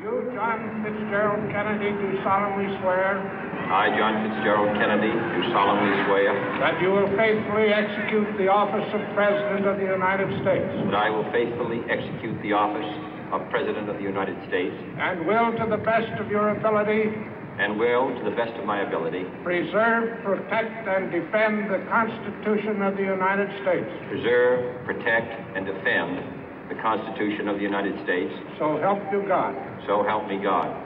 You, John Fitzgerald Kennedy, do solemnly swear. I, John Fitzgerald Kennedy, do solemnly swear. That you will faithfully execute the office of President of the United States. That I will faithfully execute the office of President of the United States. And will, to the best of your ability. And will, to the best of my ability. Preserve, protect, and defend the Constitution of the United States. Preserve, protect, and defend the Constitution of the United States. So help you God. So help me God.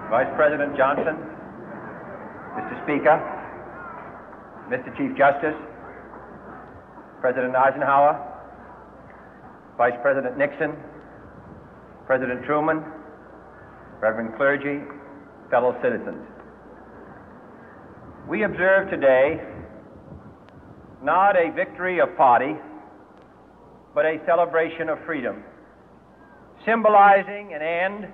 Vice President Johnson, Mr. Speaker, Mr. Chief Justice, President Eisenhower, Vice President Nixon, President Truman, Reverend clergy, fellow citizens. We observe today not a victory of party, but a celebration of freedom, symbolizing an end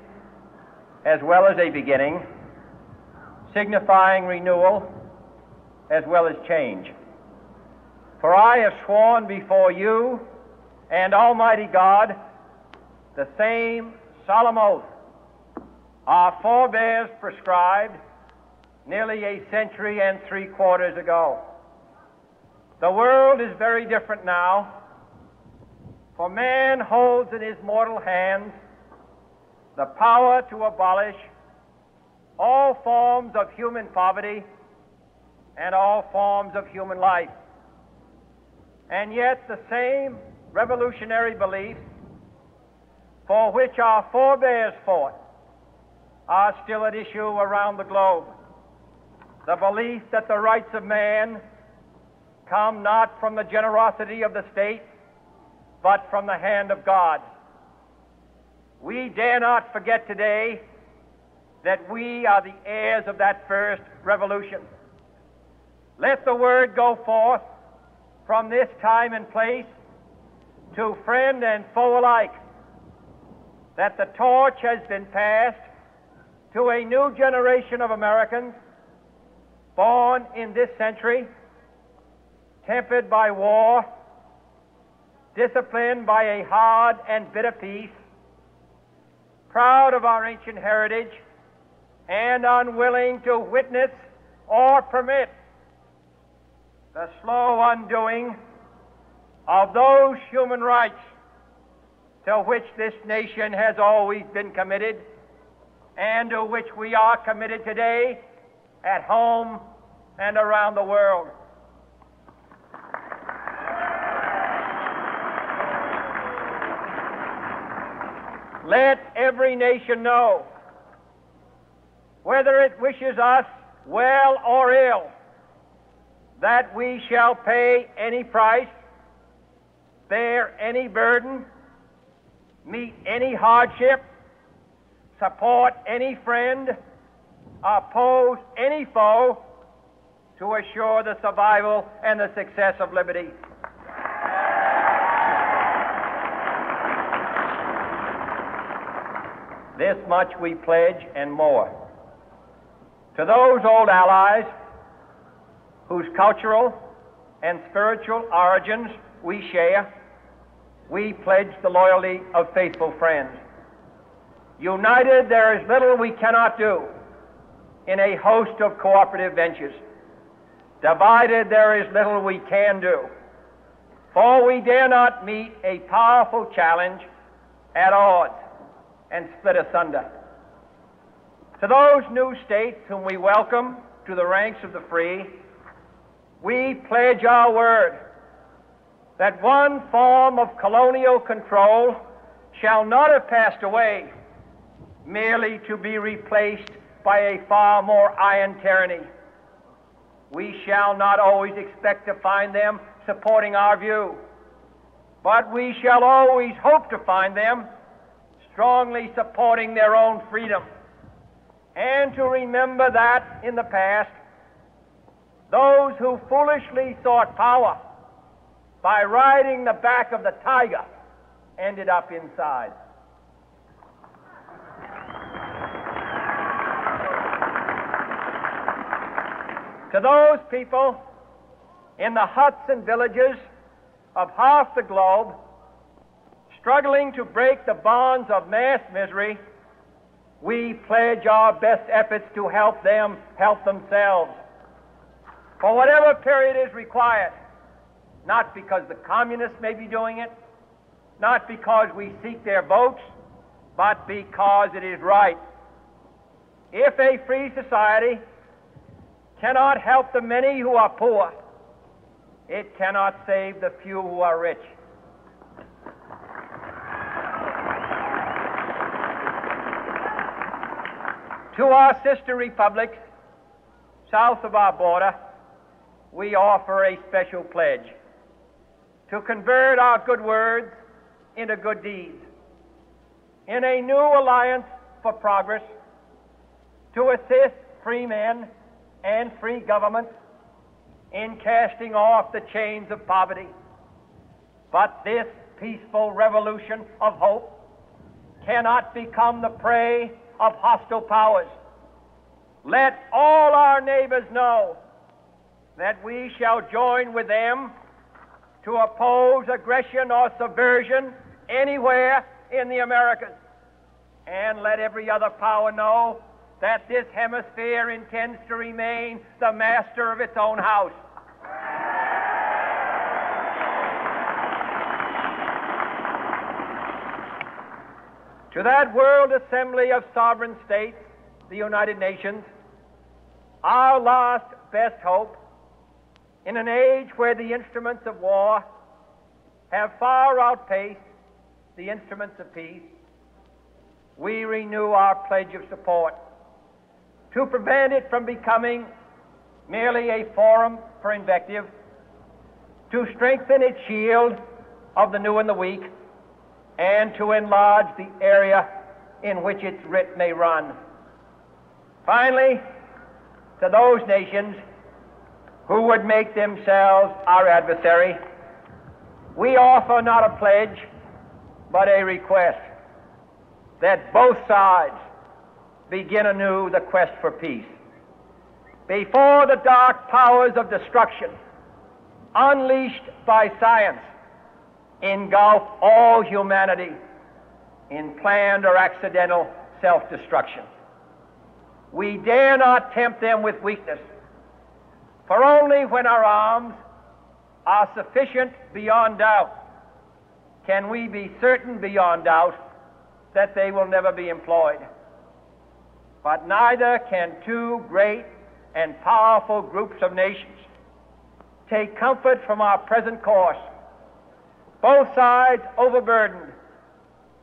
as well as a beginning, signifying renewal as well as change. For I have sworn before you and Almighty God the same solemn oath our forebears prescribed nearly a century and 3/4 ago. The world is very different now, for man holds in his mortal hands the power to abolish all forms of human poverty and all forms of human life. And yet the same revolutionary beliefs for which our forebears fought are still at issue around the globe. The belief that the rights of man come not from the generosity of the state, but from the hand of God. We dare not forget today that we are the heirs of that first revolution. Let the word go forth from this time and place to friend and foe alike that the torch has been passed to a new generation of Americans born in this century, tempered by war, disciplined by a hard and bitter peace, proud of our ancient heritage, and unwilling to witness or permit the slow undoing of those human rights to which this nation has always been committed and to which we are committed today at home and around the world. Let every nation know, whether it wishes us well or ill, that we shall pay any price, bear any burden, meet any hardship, support any friend, oppose any foe to assure the survival and the success of liberty. This much we pledge and more. To those old allies whose cultural and spiritual origins we share, we pledge the loyalty of faithful friends. United, there is little we cannot do in a host of cooperative ventures. Divided, there is little we can do, for we dare not meet a powerful challenge at odds and split asunder. To those new states whom we welcome to the ranks of the free, we pledge our word that one form of colonial control shall not have passed away merely to be replaced by a far more iron tyranny. We shall not always expect to find them supporting our view, but we shall always hope to find them strongly supporting their own freedom, and to remember that in the past, those who foolishly sought power by riding the back of the tiger ended up inside. To those people in the huts and villages of half the globe struggling to break the bonds of mass misery, we pledge our best efforts to help them help themselves for whatever period is required, not because the communists may be doing it, not because we seek their votes, but because it is right. If a free society cannot help the many who are poor, it cannot save the few who are rich. To our sister republics south of our border, we offer a special pledge to convert our good words into good deeds, in a new alliance for progress, to assist free men and free governments in casting off the chains of poverty. But this peaceful revolution of hope cannot become the prey of hostile powers. Let all our neighbors know that we shall join with them to oppose aggression or subversion anywhere in the Americas. And let every other power know that this hemisphere intends to remain the master of its own house. To that World Assembly of Sovereign States, the United Nations, our last best hope, in an age where the instruments of war have far outpaced the instruments of peace, we renew our pledge of support to prevent it from becoming merely a forum for invective, to strengthen its shield of the new and the weak, and to enlarge the area in which its writ may run. Finally, to those nations who would make themselves our adversary, we offer not a pledge, but a request that both sides begin anew the quest for peace. Before the dark powers of destruction, unleashed by science, engulf all humanity in planned or accidental self-destruction, we dare not tempt them with weakness, for only when our arms are sufficient beyond doubt can we be certain beyond doubt that they will never be employed. But neither can two great and powerful groups of nations take comfort from our present course, both sides overburdened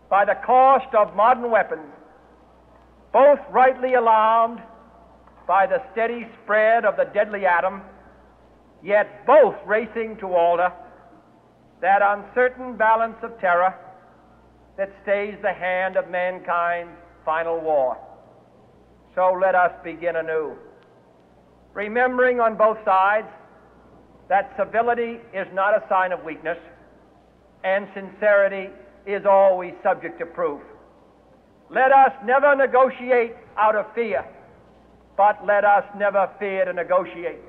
by the cost of modern weapons, both rightly alarmed by the steady spread of the deadly atom, yet both racing to alter that uncertain balance of terror that stays the hand of mankind's final war. So let us begin anew, remembering on both sides that civility is not a sign of weakness, and sincerity is always subject to proof. Let us never negotiate out of fear, but let us never fear to negotiate.